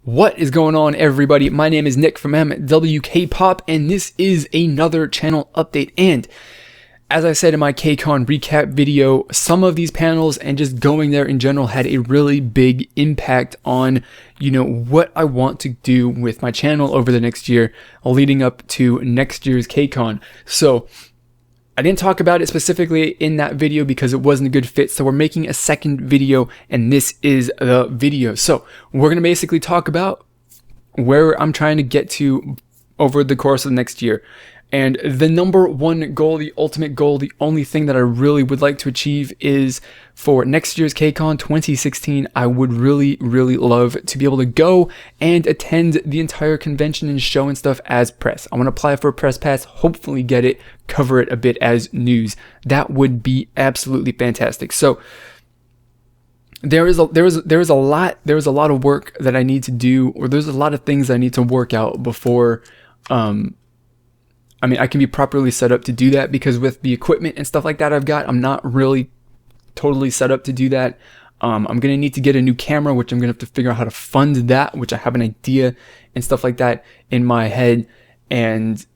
What is going on, everybody? My name is Nick from MWK Pop, and this is another channel update. And as I said in my KCON recap video, some of these panels and just going there in general had a really big impact on, what I want to do with my channel over the next year, leading up to next year's KCON. So I didn't talk about it specifically in that video because it wasn't a good fit, so we're making a second video, and this is the video. So we're going to basically talk about where I'm trying to get to over the course of the next year. And the number one goal, the ultimate goal, the only thing that I really would like to achieve is for next year's KCON 2016, I would really, really love to be able to go and attend the entire convention and show and stuff as press. I want to apply for a press pass, hopefully get it, cover it a bit as news. That would be absolutely fantastic. So there is a lot of work that I need to do, or there's a lot of things I need to work out before I can be properly set up to do that, because with the equipment and stuff like that I've got, I'm not really totally set up to do that. I'm going to need to get a new camera, which I'm going to have to figure out how to fund that, which I have an idea and stuff like that in my head. And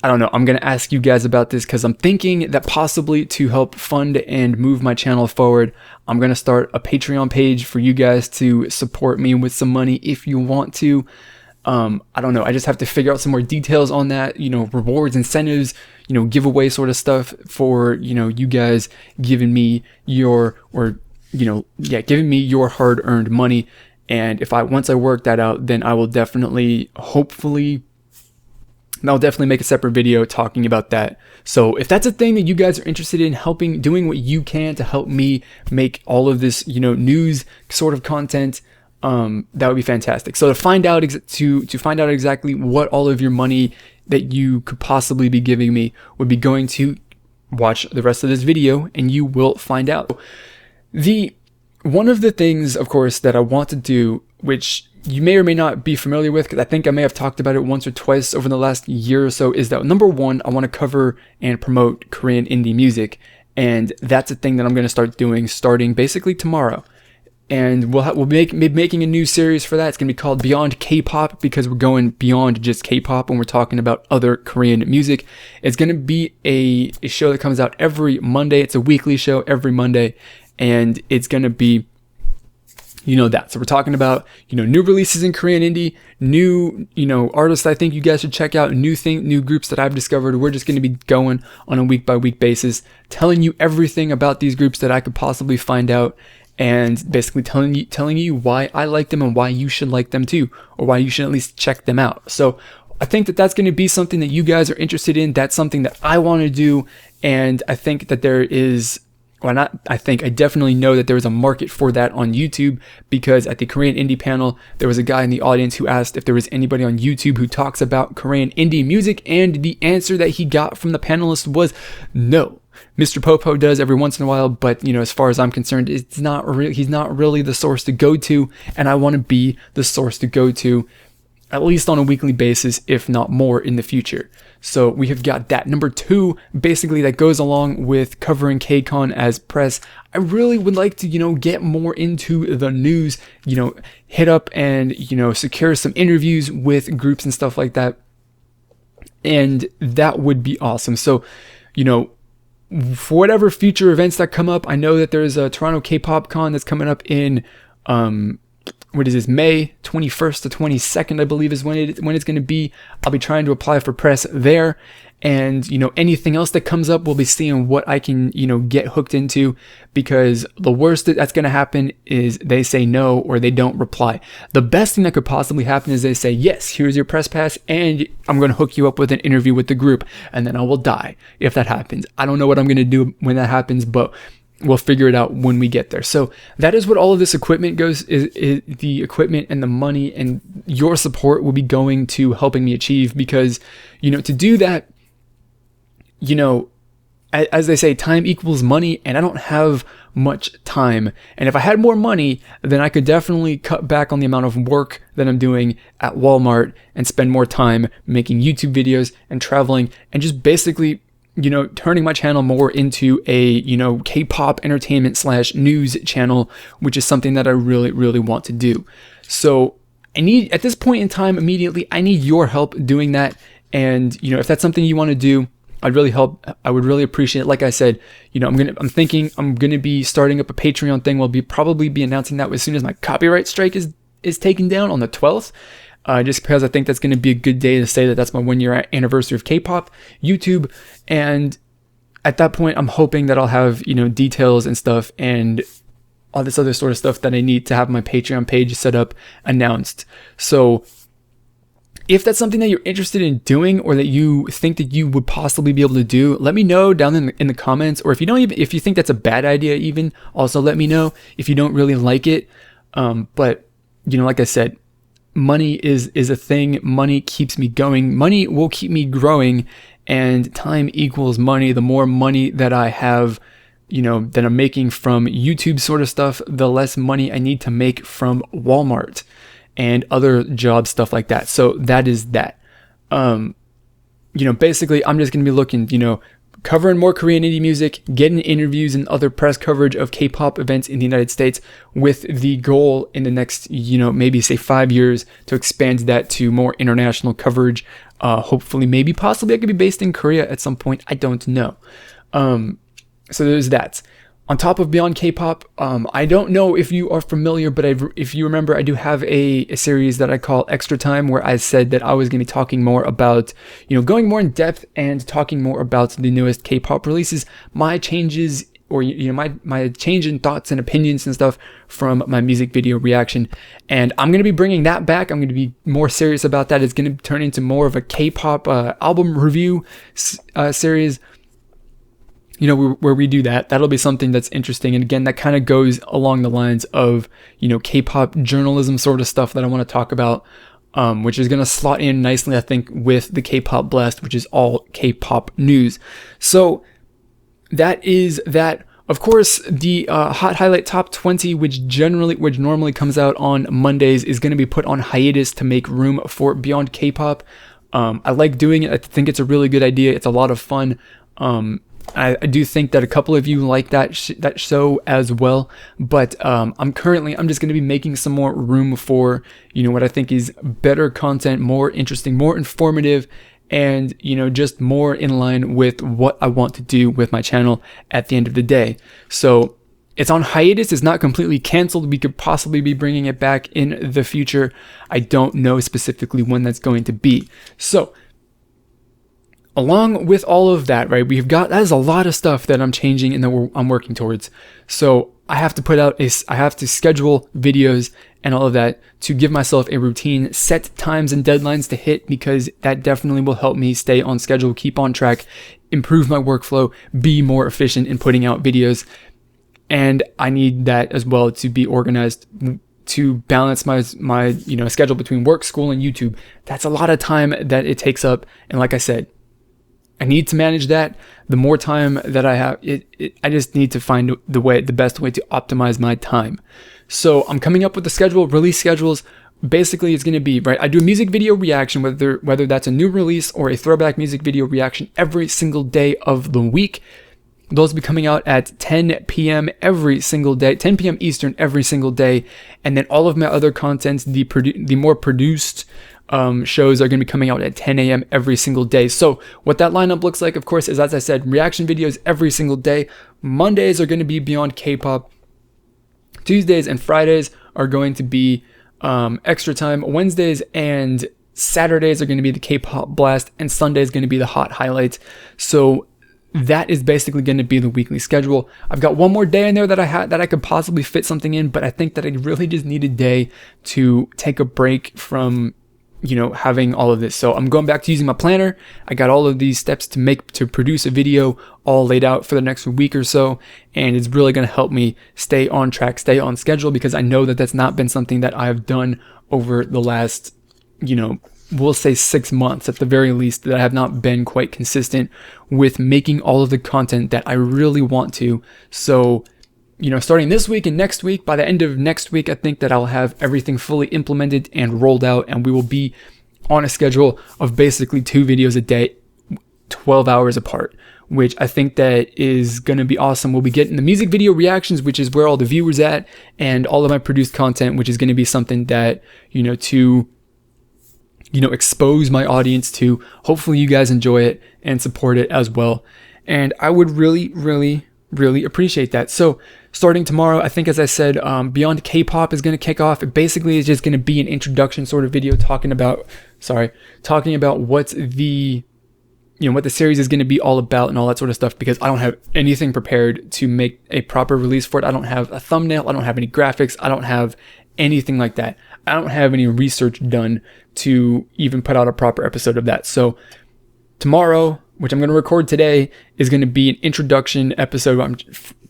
I don't know, I'm going to ask you guys about this because I'm thinking that possibly to help fund and move my channel forward, I'm going to start a Patreon page for you guys to support me with some money if you want to. I don't know. I just have to figure out some more details on that, rewards, incentives, giveaway sort of stuff for, you guys giving me giving me your hard-earned money. And once I work that out, then I will definitely, I'll definitely make a separate video talking about that. So if that's a thing that you guys are interested in, doing what you can to help me make all of this, news sort of content, that would be fantastic. So to find out exactly what all of your money that you could possibly be giving me would be going to watch the rest of this video, and you will find out. One of the things, of course, that I want to do, which you may or may not be familiar with, because I think I may have talked about it once or twice over the last year or so, is that number one, I want to cover and promote Korean indie music, and that's a thing that I'm going to start doing starting basically tomorrow. And we'll be making a new series for that. It's going to be called Beyond K-Pop, because we're going beyond just K-Pop when we're talking about other Korean music. It's going to be a show that comes out every Monday. It's a weekly show every Monday, and it's going to be, that. So we're talking about, new releases in Korean indie, new, artists I think you guys should check out, new groups that I've discovered. We're just going to be going on a week-by-week basis, telling you everything about these groups that I could possibly find out, and basically telling you why I like them and why you should like them too, or why you should at least check them out. So I think that that's going to be something that you guys are interested in. That's something that I want to do, and I think that I definitely know that there is a market for that on YouTube, because at the Korean Indie panel, there was a guy in the audience who asked if there was anybody on YouTube who talks about Korean indie music, and the answer that he got from the panelists was no. Mr. Popo does every once in a while, but as far as I'm concerned, he's not really the source to go to, and I want to be the source to go to, at least on a weekly basis, if not more in the future. So we have got that. Number two, basically, that goes along with covering KCON as press. I really would like to, get more into the news, hit up and, secure some interviews with groups and stuff like that. And that would be awesome. So, for whatever future events that come up, I know that there's a Toronto K-Pop Con that's coming up in, May 21st to 22nd, I believe is when it's going to be. I'll be trying to apply for press there. And, anything else that comes up, we'll be seeing what I can, get hooked into, because the worst that's going to happen is they say no, or they don't reply. The best thing that could possibly happen is they say, yes, here's your press pass, and I'm going to hook you up with an interview with the group, and then I will die if that happens. I don't know what I'm going to do when that happens, but we'll figure it out when we get there. So that is what all of this equipment goes, is the equipment and the money and your support will be going to helping me achieve, because, to do that, as they say, time equals money, and I don't have much time. And if I had more money, then I could definitely cut back on the amount of work that I'm doing at Walmart and spend more time making YouTube videos and traveling and just basically, turning my channel more into a, K-pop entertainment / news channel, which is something that I really, really want to do. So I need, at this point in time, immediately, I need your help doing that. And, you know, if that's something you want to do, I would really appreciate it. Like I said, you know, I'm thinking I'm going to be starting up a Patreon thing. We'll probably be announcing that as soon as my copyright strike is taken down on the 12th. Just because I think that's going to be a good day to say that that's my 1-year anniversary of K-pop YouTube. And at that point, I'm hoping that I'll have, you know, details and stuff and all this other sort of stuff that I need to have my Patreon page set up, announced. So if that's something that you're interested in doing, or that you think that you would possibly be able to do, let me know down in the comments. Or if you think that's a bad idea, even also let me know if you don't really like it. But you know, like I said, money is a thing. Money keeps me going. Money will keep me growing, and time equals money. The more money that I have, you know, that I'm making from YouTube sort of stuff, the less money I need to make from Walmart and other job stuff like that. So that is that. You know, basically I'm just going to be looking, you know, covering more Korean indie music, getting interviews and other press coverage of K-pop events in the United States, with the goal in the next, you know, maybe say 5 years to expand that to more international coverage. Hopefully, maybe possibly I could be based in Korea at some point. I don't know. So there's that. On top of Beyond K-pop, I don't know if you are familiar, but if you remember, I do have a series that I call Extra Time, where I said that I was going to be talking more about, you know, going more in depth and talking more about the newest K-pop releases, my changes, or, you know, my change in thoughts and opinions and stuff from my music video reaction. And I'm going to be bringing that back. I'm going to be more serious about that. It's going to turn into more of a K-pop album review series, you know, where we do that. That'll be something that's interesting. And again, that kind of goes along the lines of, you know, K-pop journalism sort of stuff that I want to talk about, which is going to slot in nicely, I think, with the K-pop Blast, which is all K-pop news. So that is that. Of course, the Hot Highlight Top 20, which normally comes out on Mondays, is going to be put on hiatus to make room for Beyond K-pop. I like doing it. I think it's a really good idea. It's a lot of fun. I do think that a couple of you like that show as well, but I'm just going to be making some more room for, you know, what I think is better content, more interesting, more informative, and, you know, just more in line with what I want to do with my channel at the end of the day. So it's on hiatus. It's not completely canceled. We could possibly be bringing it back in the future. I don't know specifically when that's going to be. So along with all of that, right, that is a lot of stuff that I'm changing and that I'm working towards. So I have to schedule videos and all of that to give myself a routine, set times and deadlines to hit, because that definitely will help me stay on schedule, keep on track, improve my workflow, be more efficient in putting out videos. And I need that as well to be organized, to balance my you know, schedule between work, school, and YouTube. That's a lot of time that it takes up. And like I said, I need to manage that. The more time that I have, I just need to find the best way to optimize my time. So I'm coming up with the schedule, release schedules. Basically, it's going to be, right, I do a music video reaction, whether that's a new release or a throwback music video reaction, every single day of the week. Those will be coming out at 10 p.m. every single day, 10 p.m. Eastern every single day. And then all of my other contents, the more produced shows, are going to be coming out at 10 a.m. every single day. So what that lineup looks like, of course, is, as I said, reaction videos every single day. Mondays are going to be Beyond K-pop. Tuesdays and Fridays are going to be Extra Time. Wednesdays and Saturdays are going to be the K-pop Blast, and Sunday is going to be the Hot Highlights. So that is basically going to be the weekly schedule. I've got one more day in there that I could possibly fit something in, but I think that I really just need a day to take a break from, you know, having all of this. So I'm going back to using my planner. I got all of these steps to produce a video all laid out for the next week or so, and it's really going to help me stay on track, stay on schedule, because I know that that's not been something that I've done over the last, you know, we'll say 6 months at the very least, that I have not been quite consistent with making all of the content that I really want to. So, you know, starting this week and next week, by the end of next week, I think that I'll have everything fully implemented and rolled out, and we will be on a schedule of basically 2 videos a day, 12 hours apart, which I think that is going to be awesome. We'll be getting the music video reactions, which is where all the viewers at, and all of my produced content, which is going to be something that, to expose my audience to. Hopefully you guys enjoy it and support it as well. And I would really, really, really appreciate that. So starting tomorrow, I think, as I said, Beyond K-pop is going to kick off. It basically is just going to be an introduction sort of video talking about what the what the series is going to be all about and all that sort of stuff, because I don't have anything prepared to make a proper release for it. I don't have a thumbnail. I don't have any graphics. I don't have anything like that. I don't have any research done to even put out a proper episode of that. So tomorrow, which I'm going to record today, is going to be an introduction episode. I'm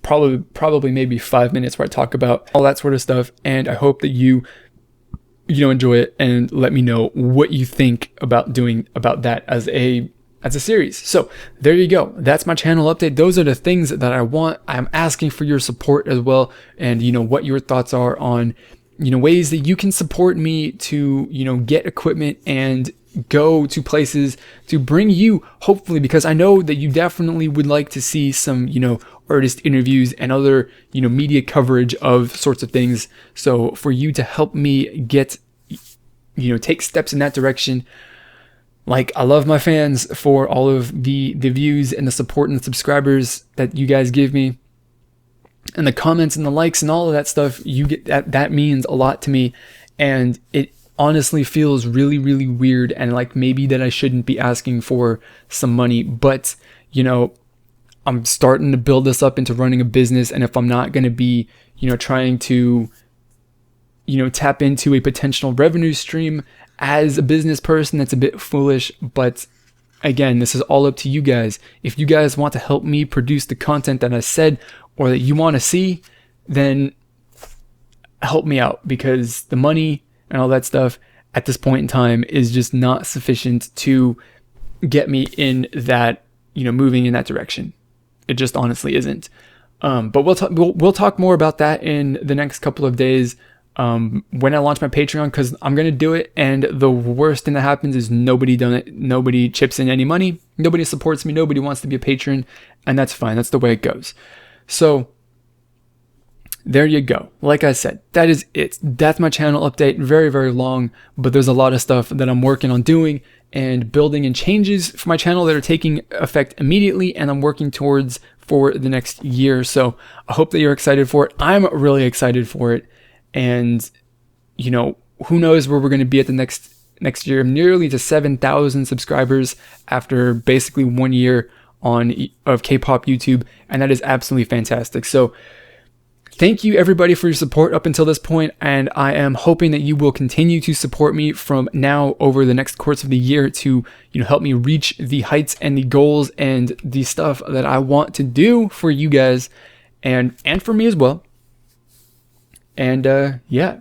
probably maybe 5 minutes where I talk about all that sort of stuff. And I hope that you enjoy it and let me know what you think about doing about that as a series. So there you go. That's my channel update. Those are the things that I want. I'm asking for your support as well. And what your thoughts are on, ways that you can support me to, get equipment and go to places to bring you, hopefully, because I know that you definitely would like to see some, artist interviews and other, media coverage of sorts of things. So for you to help me get, take steps in that direction, like, I love my fans for all of the views and the support and the subscribers that you guys give me, and the comments and the likes and all of that stuff. You get that means a lot to me, and it honestly feels really, really weird, and like maybe that I shouldn't be asking for some money, but I'm starting to build this up into running a business, and if I'm not going to be trying to tap into a potential revenue stream as a business person, that's a bit foolish. But again, this is all up to you guys. If you guys want to help me produce the content that I said or that you want to see, then help me out, because the money and all that stuff at this point in time is just not sufficient to get me in that, moving in that direction. It just honestly isn't. But we'll talk more about that in the next couple of days. When I launch my Patreon, because I'm going to do it, and the worst thing that happens is nobody chips in any money, nobody supports me, nobody wants to be a patron, and that's fine. That's the way it goes. So there you go. Like I said, that is it. That's my channel update. Very, very long, but there's a lot of stuff that I'm working on doing and building, and changes for my channel that are taking effect immediately, and I'm working towards for the next year. So I hope that you're excited for it. I'm really excited for it. And, who knows where we're going to be at the next year. Nearly to 7,000 subscribers after basically 1 year of K-pop YouTube. And that is absolutely fantastic. So thank you everybody for your support up until this point. And I am hoping that you will continue to support me from now over the next course of the year to, help me reach the heights and the goals and the stuff that I want to do for you guys and for me as well. And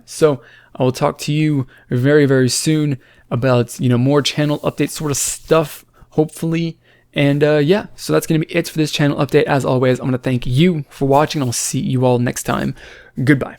so I will talk to you very, very soon about, more channel update sort of stuff, hopefully. And so that's going to be it for this channel update. As always, I'm going to thank you for watching. I'll see you all next time. Goodbye.